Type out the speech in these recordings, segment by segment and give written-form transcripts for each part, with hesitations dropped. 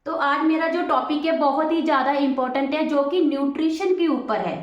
तो आज मेरा जो टॉपिक है बहुत ही ज़्यादा इम्पोर्टेंट है, जो कि न्यूट्रिशन के ऊपर है।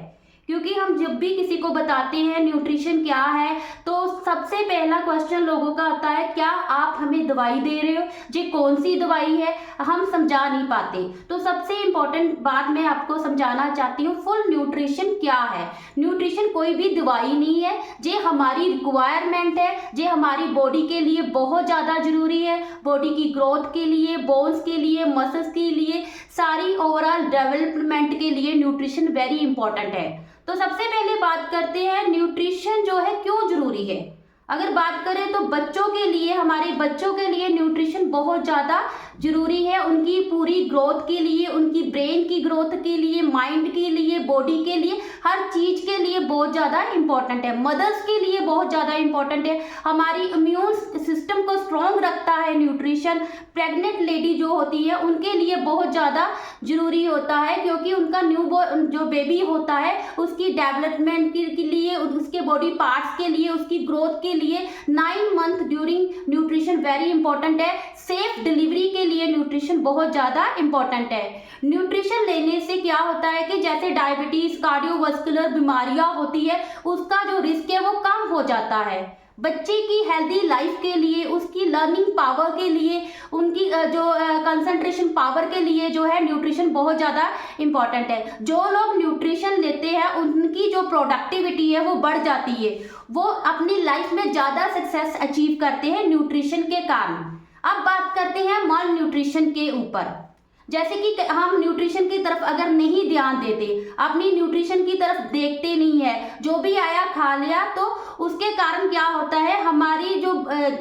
क्योंकि हम जब भी किसी को बताते हैं न्यूट्रिशन क्या है, तो सबसे पहला क्वेश्चन लोगों का आता है, क्या आप हमें दवाई दे रहे हो? जी कौन सी दवाई है, हम समझा नहीं पाते। तो सबसे इम्पोर्टेंट बात मैं आपको समझाना चाहती हूँ, फुल न्यूट्रिशन क्या है। न्यूट्रिशन कोई भी दवाई नहीं है, ये हमारी रिक्वायरमेंट है, ये हमारी बॉडी के लिए बहुत ज़्यादा जरूरी है। बॉडी की ग्रोथ के लिए, बोन्स के लिए, मसल्स के लिए, सारी ओवरऑल डेवलपमेंट के लिए न्यूट्रिशन वेरी इंपॉर्टेंट है। तो सबसे पहले बात करते हैं न्यूट्रिशन जो है क्यों जरूरी है। अगर बात करें तो बच्चों के लिए, हमारे बच्चों के लिए न्यूट्रिशन बहुत ज़्यादा जरूरी है। उनकी पूरी ग्रोथ के लिए, उनकी ब्रेन की ग्रोथ के लिए, माइंड के लिए, बॉडी के लिए, हर चीज़ के लिए बहुत ज़्यादा इंपॉर्टेंट है। मदर्स के लिए बहुत ज़्यादा इंपॉर्टेंट है, हमारी इम्यून सिस्टम को स्ट्रॉन्ग रखता है न्यूट्रिशन। प्रेग्नेंट लेडी जो होती है उनके लिए बहुत ज़्यादा जरूरी होता है, क्योंकि उनका न्यूबॉर्न जो बेबी होता है उसकी डेवलपमेंट के लिए, उसके बॉडी पार्ट्स के लिए, उसकी ग्रोथ के लिए 9 month during nutrition very important है। सेफ डिलीवरी के लिए न्यूट्रिशन बहुत ज़्यादा इंपॉर्टेंट है। न्यूट्रिशन लेने से क्या होता है कि जैसे डायबिटीज़, कार्डियोवास्कुलर बीमारियां होती है, उसका जो रिस्क है वो कम हो जाता है। बच्चे की हेल्दी लाइफ के लिए, उसकी लर्निंग पावर के लिए, उनकी जो कंसंट्रेशन पावर के लिए जो है न्यूट्रिशन बहुत ज़्यादा इंपॉर्टेंट है। जो लोग न्यूट्रिशन लेते हैं उनकी जो प्रोडक्टिविटी है वो बढ़ जाती है, वो अपनी लाइफ में ज़्यादा सक्सेस अचीव करते हैं न्यूट्रिशन के कारण। अब बात करते हैं माल न्यूट्रिशन के ऊपर। जैसे कि हम न्यूट्रिशन की तरफ अगर नहीं ध्यान देते, अपनी न्यूट्रिशन की तरफ देखते नहीं है, जो भी आया खा लिया, तो उसके कारण क्या होता है, हमारी जो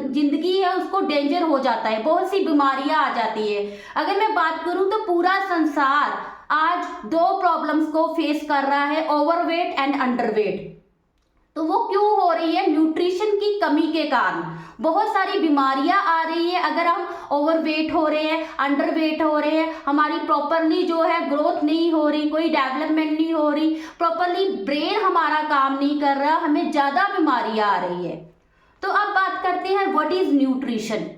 जिंदगी है उसको डेंजर हो जाता है, बहुत सी बीमारियां आ जाती है। अगर मैं बात करूं तो पूरा संसार आज 2 प्रॉब्लम्स को फेस कर रहा है, ओवरवेट एंड अंडरवेट। तो वो क्यों हो रही है? न्यूट्रिशन की कमी के कारण बहुत सारी बीमारियां आ रही है। अगर हम ओवरवेट हो रहे हैं, अंडरवेट हो रहे हैं, हमारी प्रॉपरली जो है ग्रोथ नहीं हो रही, कोई डेवलपमेंट नहीं हो रही, प्रॉपरली ब्रेन हमारा काम नहीं कर रहा, हमें ज़्यादा बीमारियां आ रही है। तो अब बात करते हैं व्हाट इज न्यूट्रिशन।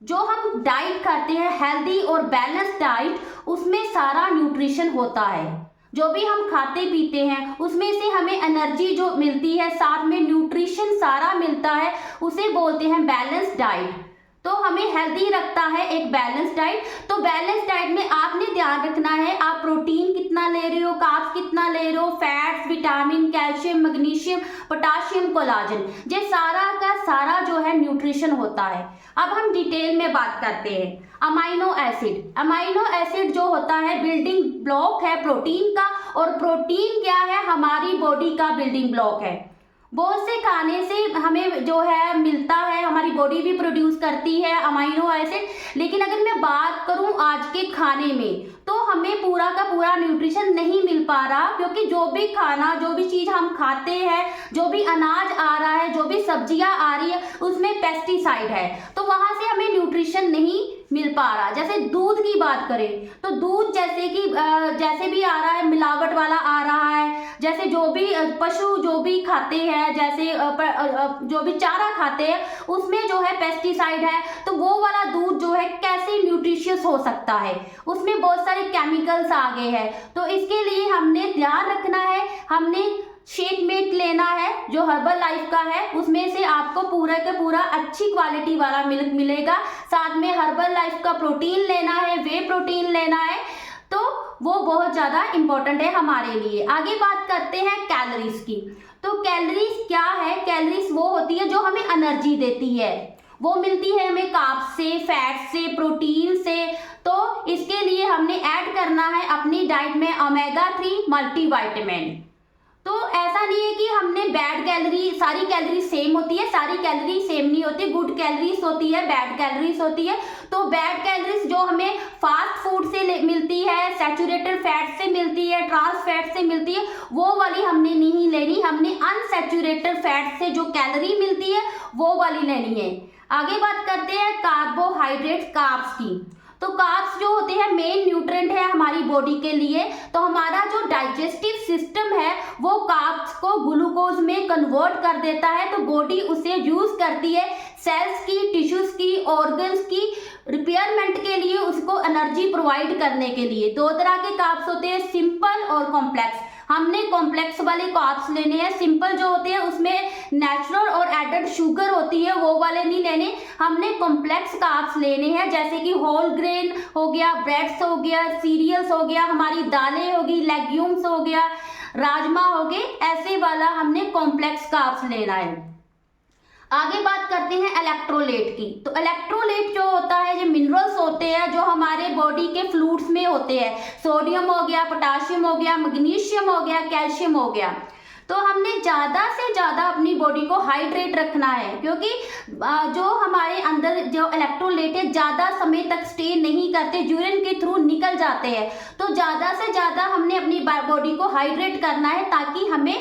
जो हम डाइट खाते हैं, हेल्दी और बैलेंस डाइट, उसमें सारा न्यूट्रिशन होता है। जो भी हम खाते पीते हैं उसमें से हमें एनर्जी जो मिलती है, साथ में न्यूट्रिशन सारा मिलता है, उसे बोलते हैं बैलेंस डाइट। तो हमें हेल्दी रखता है एक बैलेंस डाइट। तो बैलेंस डाइट में आपने ध्यान रखना है, आप प्रोटीन कितना ले रहे हो, कार्ब्स कितना ले रहे हो, fats, vitamin, calcium, magnesium, potassium, collagen, ये सारा का सारा जो है न्यूट्रिशन होता है। अब हम डिटेल में बात करते हैं। अमाइनो एसिड, अमाइनो एसिड जो होता है बिल्डिंग ब्लॉक है प्रोटीन का, और प्रोटीन क्या है, हमारी बॉडी का बिल्डिंग ब्लॉक है। बहुत से खाने से हमें जो है मिलता है, हमारी बॉडी भी प्रोड्यूस करती है अमाइनो एसिड। लेकिन अगर मैं बात करूं आज के खाने में, तो हमें पूरा का पूरा न्यूट्रिशन नहीं मिल पा रहा, क्योंकि जो भी खाना, जो भी चीज़ हम खाते हैं, जो भी अनाज आ रहा है, जो भी सब्जियां आ रही है, उसमें पेस्टिसाइड है, तो वहां से हमें न्यूट्रिशन नहीं मिल पा रहा। जैसे दूध की बात करें तो दूध जैसे भी आ रहा है, मिलावट वाला आ रहा है। जैसे जो भी पशु जो भी खाते हैं, जैसे जो भी चारा खाते हैं, उसमें जो है पेस्टिसाइड है, तो वो वाला दूध जो है कैसे न्यूट्रिशियस हो सकता है? उसमें बहुत सारे केमिकल्स आ गए हैं। तो इसके लिए हमने ध्यान रखना है, हमने शेक मेट लेना है जो हर्बल लाइफ का है, उसमें से आपको पूरा का पूरा अच्छी क्वालिटी वाला मिल्क मिलेगा। साथ में हर्बल लाइफ का प्रोटीन लेना है, वे प्रोटीन लेना है, तो वो बहुत ज़्यादा इंपॉर्टेंट है हमारे लिए। आगे बात करते हैं कैलोरीज की। तो कैलोरीज क्या है? कैलोरीज वो होती है जो हमें एनर्जी देती है, वो मिलती है हमें कार्ब्स से, फैट से, प्रोटीन से। तो इसके लिए हमने ऐड करना है अपनी डाइट में ओमेगा 3 मल्टीविटामिन। तो ऐसा नहीं है कि हमने बैड कैलोरी, सारी कैलोरी सेम होती है, सारी कैलोरी सेम नहीं होती, गुड कैलोरीज होती है, बैड कैलोरीज होती है। तो बैड कैलोरीज जो हमें फास्ट फूड से मिलती है, सैचुरेटेड फैट से मिलती है, ट्रांस फैट से मिलती है, वो वाली हमने नहीं लेनी, हमने अनसैचुरेटेड फैट से जो कैलोरी मिलती है वो वाली लेनी है। आगे बात करते हैं कार्बोहाइड्रेट, कार्ब्स की। तो कार्ब्स जो होते हैं मेन न्यूट्रिएंट है हमारी बॉडी के लिए। तो हमारा जो डाइजेस्टिव सिस्टम है वो कार्ब्स को ग्लूकोज में कन्वर्ट कर देता है, तो बॉडी उसे यूज करती है सेल्स की, टिश्यूज की, ऑर्गन्स की रिपेयरमेंट के लिए, उसको एनर्जी प्रोवाइड करने के लिए। दो तरह के कार्ब्स होते हैं, सिंपल और कॉम्प्लेक्स। हमने कॉम्प्लेक्स वाले कार्ब्स लेने हैं। सिंपल जो होते हैं उसमें नेचुरल और एडेड शुगर होती है, वो वाले नहीं लेने। हमने कॉम्प्लेक्स कार्ब्स लेने हैं, जैसे कि होल ग्रेन हो गया, ब्रेड्स हो गया, सीरियल्स हो गया, हमारी दालें होगी, लेग्यूम्स हो गया, राजमा हो गए, ऐसे वाला हमने कॉम्प्लेक्स कार्ब्स लेना है। आगे बात करते हैं इलेक्ट्रोलाइट की। तो इलेक्ट्रोलाइट जो होता है, ये मिनरल्स होते हैं जो हमारे बॉडी के फ्लूइड्स में होते हैं। सोडियम हो गया, पोटाशियम हो गया, मैग्नीशियम हो गया, कैल्शियम हो गया। तो हमने ज़्यादा से ज़्यादा अपनी बॉडी को हाइड्रेट रखना है, क्योंकि जो हमारे अंदर जो इलेक्ट्रोलाइट है ज़्यादा समय तक स्टे नहीं करते, यूरिन के थ्रू निकल जाते हैं। तो ज़्यादा से ज़्यादा हमने अपनी बॉडी को हाइड्रेट करना है ताकि हमें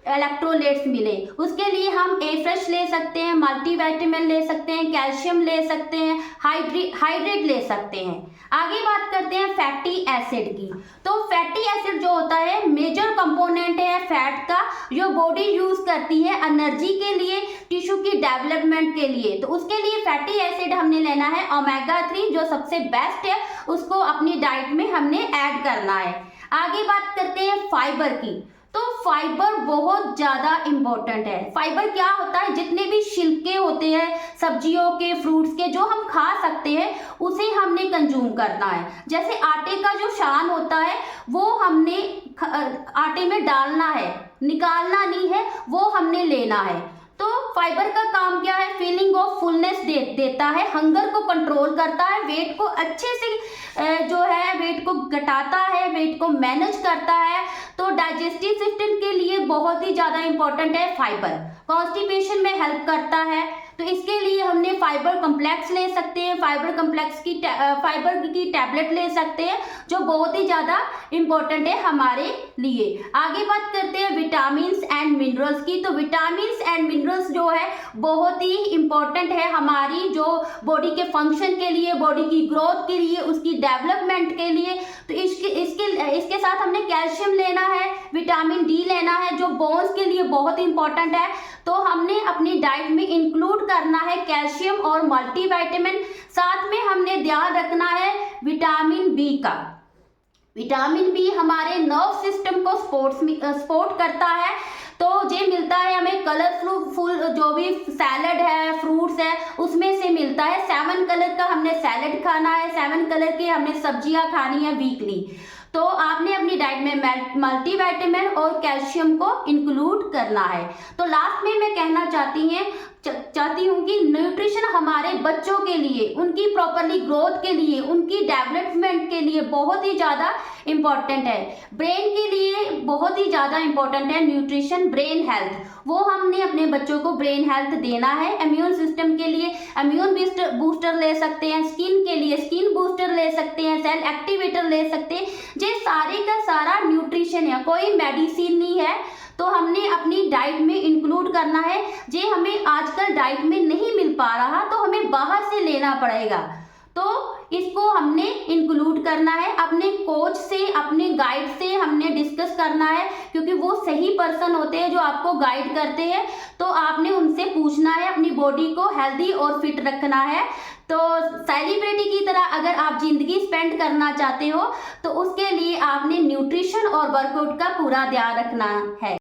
इलेक्ट्रोलाइट्स मिले। उसके लिए हम ए फ्रेश ले सकते हैं, मल्टीविटामिन ले सकते हैं, कैल्शियम ले सकते हैं, हाइड्रेट ले सकते हैं। आगे बात करते हैं फैटी एसिड की। तो फैटी एसिड जो होता है मेजर कंपोनेंट है फैट का, जो बॉडी यूज करती है एनर्जी के लिए, टिश्यू की डेवलपमेंट के लिए। तो उसके लिए फैटी एसिड हमने लेना है ओमेगा 3, जो सबसे बेस्ट है, उसको अपनी डाइट में हमने ऐड करना है। आगे बात करते हैं फाइबर की। तो फाइबर बहुत ज़्यादा इम्पोर्टेंट है। फाइबर क्या होता है, जितने भी छिलके होते हैं सब्जियों के, फ्रूट्स के, जो हम खा सकते हैं, उसे हमने कंज्यूम करना है। जैसे आटे का जो शान होता है वो हमने आटे में डालना है, निकालना नहीं है, वो हमने लेना है। तो फाइबर का काम क्या है, फीलिंग ऑफ फुलनेस देता है, हंगर को कंट्रोल करता है, वेट को अच्छे से जो है वेट को घटाता है, वेट को मैनेज करता है। तो डाइजेस्टिव सिस्टम के लिए बहुत ही ज़्यादा इंपॉर्टेंट है फाइबर। कॉन्स्टिपेशन में हेल्प करता है, तो इसके लिए हमने फाइबर कम्प्लेक्स ले सकते हैं, फाइबर की टैबलेट ले सकते हैं, जो बहुत ही ज़्यादा इम्पोर्टेंट है हमारे लिए। आगे बात करते हैं विटामिन्स एंड मिनरल्स की। तो विटामिन्स एंड मिनरल्स जो है बहुत ही इम्पोर्टेंट है हमारी जो बॉडी के फंक्शन के लिए, बॉडी की ग्रोथ के लिए, उसकी डेवलपमेंट के लिए। तो इसके साथ हमने कैल्शियम लेना है, विटामिन डी लेना है, जो बोन्स के लिए बहुत इंपॉर्टेंट है। तो हमने अपनी डाइट में इंक्लूड करना है कैल्शियम और मल्टीविटामिन। साथ में हमने ध्यान रखना है विटामिन बी का। विटामिन बी हमारे नर्व सिस्टम को सपोर्ट करता है। तो ये मिलता है हमें कलरफुल जो भी सैलड है, फ्रूट्स है, उसमें से मिलता है। 7 कलर का हमने सैलड खाना है, 7 कलर की हमने सब्जियां खानी है वीकली। तो आपने अपनी डाइट में मल्टीविटामिन और कैल्शियम को इंक्लूड करना है। तो लास्ट में मैं कहना चाहती हूँ कि न्यूट्रिशन हमारे बच्चों के लिए, उनकी प्रॉपरली ग्रोथ के लिए, उनकी डेवलपमेंट के लिए बहुत ही ज़्यादा इम्पॉर्टेंट है। ब्रेन के लिए बहुत ही ज़्यादा इम्पॉर्टेंट है न्यूट्रिशन, ब्रेन हेल्थ, वो हमने अपने बच्चों को ब्रेन हेल्थ देना है। इम्यून सिस्टम के लिए इम्यून बूस्टर ले सकते हैं, स्किन के लिए स्किन बूस्टर ले सकते हैं, सेल एक्टिवेटर ले सकते हैं। ये सारे का सारा न्यूट्रिशन है, कोई मेडिसिन नहीं है। तो हमने अपनी डाइट में इंक्लूड करना है। ये हमें आजकल डाइट में नहीं मिल पा रहा, तो हमें बाहर से लेना पड़ेगा। तो इसको हमने इंक्लूड करना है। अपने कोच से, अपने गाइड से हमने डिस्कस करना है, क्योंकि वो सही पर्सन होते हैं जो आपको गाइड करते हैं। तो आपने उनसे पूछना है, अपनी बॉडी को हेल्दी और फिट रखना है। तो सेलिब्रिटी की तरह अगर आप जिंदगी स्पेंड करना चाहते हो, तो उसके लिए आपने न्यूट्रिशन और वर्कआउट का पूरा ध्यान रखना है।